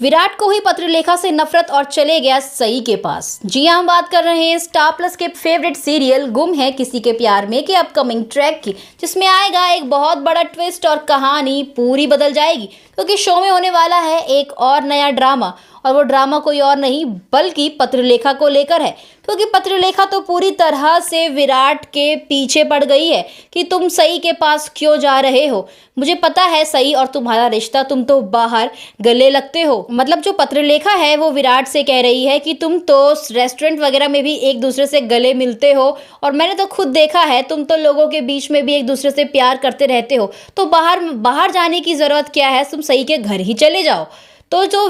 विराट कोहली पत्रलेखा से नफरत और चले गया सई के पास। जी हां, हम बात कर रहे हैं स्टार प्लस के फेवरेट सीरियल गुम है किसी के प्यार में के अपकमिंग ट्रैक की, जिसमें आएगा एक बहुत बड़ा ट्विस्ट और कहानी पूरी बदल जाएगी, क्योंकि शो में होने वाला है एक और नया ड्रामा। और वो ड्रामा कोई और नहीं बल्कि पत्रलेखा को लेकर है, क्योंकि पत्रलेखा तो पूरी तरह से विराट के पीछे पड़ गई है कि तुम सई के पास क्यों जा रहे हो। मुझे पता है सई और तुम्हारा रिश्ता, तुम तो बाहर गले लगते हो। मतलब जो पत्रलेखा है वो विराट से कह रही है कि तुम तो रेस्टोरेंट वगैरह में भी एक दूसरे से गले मिलते हो, और मैंने तो खुद देखा है तुम तो लोगों के बीच में भी एक दूसरे से प्यार करते रहते हो, तो बाहर जाने की ज़रूरत क्या है, तुम सई के घर ही चले जाओ। तो जो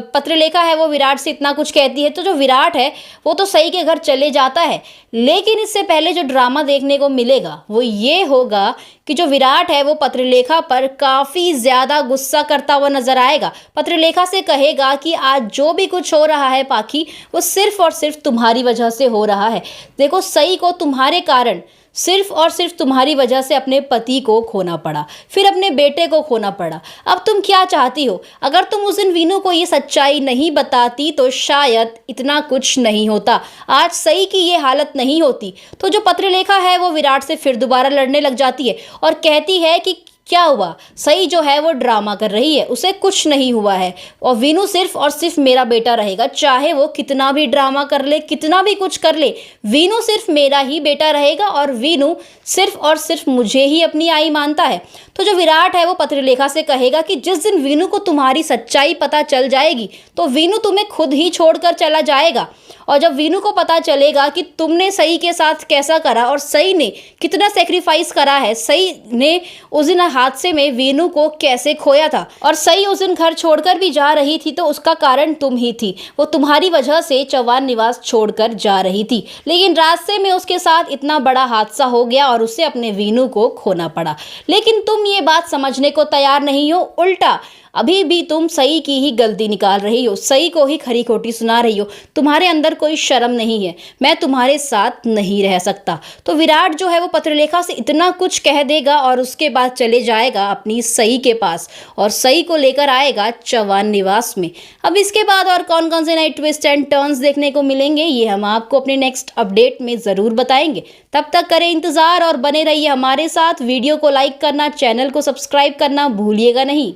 पत्रलेखा है वो विराट से इतना कुछ कहती है, तो जो विराट है वो तो सई के घर चले जाता है। लेकिन इससे पहले जो ड्रामा देखने को मिलेगा वो ये होगा कि जो विराट है वो पत्रलेखा पर काफ़ी ज़्यादा गुस्सा करता हुआ नजर आएगा। पत्रलेखा से कहेगा कि आज जो भी कुछ हो रहा है पाखी, वो सिर्फ और सिर्फ तुम्हारी वजह से हो रहा है। देखो, सई को तुम्हारे कारण सिर्फ और सिर्फ तुम्हारी वजह से अपने पति को खोना पड़ा, फिर अपने बेटे को खोना पड़ा। अब तुम क्या चाहती हो? अगर तुम उस दिन वीनू को ये सच्चाई नहीं बताती तो शायद इतना कुछ नहीं होता, आज सई की ये हालत नहीं होती। तो जो पत्रलेखा है वो विराट से फिर दोबारा लड़ने लग जाती है और कहती है कि क्या हुआ, सई जो है वो ड्रामा कर रही है, उसे कुछ नहीं हुआ है, और वीनू सिर्फ और सिर्फ मेरा बेटा रहेगा। चाहे वो कितना भी ड्रामा कर ले, कितना भी कुछ कर ले, वीनू सिर्फ मेरा ही बेटा रहेगा, और वीनू सिर्फ और सिर्फ मुझे ही अपनी आई मानता है। तो जो विराट है वो पत्रलेखा से कहेगा कि जिस दिन वीनू को तुम्हारी सच्चाई पता चल जाएगी तो वीनू तुम्हें खुद ही छोड़कर चला जाएगा। और जब वीनू को पता चलेगा कि तुमने सई के साथ कैसा करा और सई ने कितना सेक्रीफाइस करा है, सई ने उस दिन हादसे में वीनू को कैसे खोया था, और सई उस दिन घर छोड़कर भी जा रही थी तो उसका कारण तुम ही थी। वो तुम्हारी वजह से चौहान निवास छोड़कर जा रही थी, लेकिन रास्ते में उसके साथ इतना बड़ा हादसा हो गया और उसे अपने वीनू को खोना पड़ा। लेकिन तुम ये बात समझने को तैयार नहीं हो, उल्टा अभी भी तुम सई की ही गलती निकाल रही हो, सई को ही खरी खोटी सुना रही हो। तुम्हारे अंदर कोई शर्म नहीं है, मैं तुम्हारे साथ नहीं रह सकता। तो विराट जो है वो पत्रलेखा से इतना कुछ कह देगा और उसके बाद चले जाएगा अपनी सई के पास, और सई को लेकर आएगा चौहान निवास में। अब इसके बाद और कौन कौन से नए ट्विस्ट एंड टर्न्स देखने को मिलेंगे, ये हम आपको अपने नेक्स्ट अपडेट में ज़रूर बताएंगे। तब तक करें इंतज़ार और बने रहिए हमारे साथ। वीडियो को लाइक करना, चैनल को सब्सक्राइब करना भूलिएगा नहीं।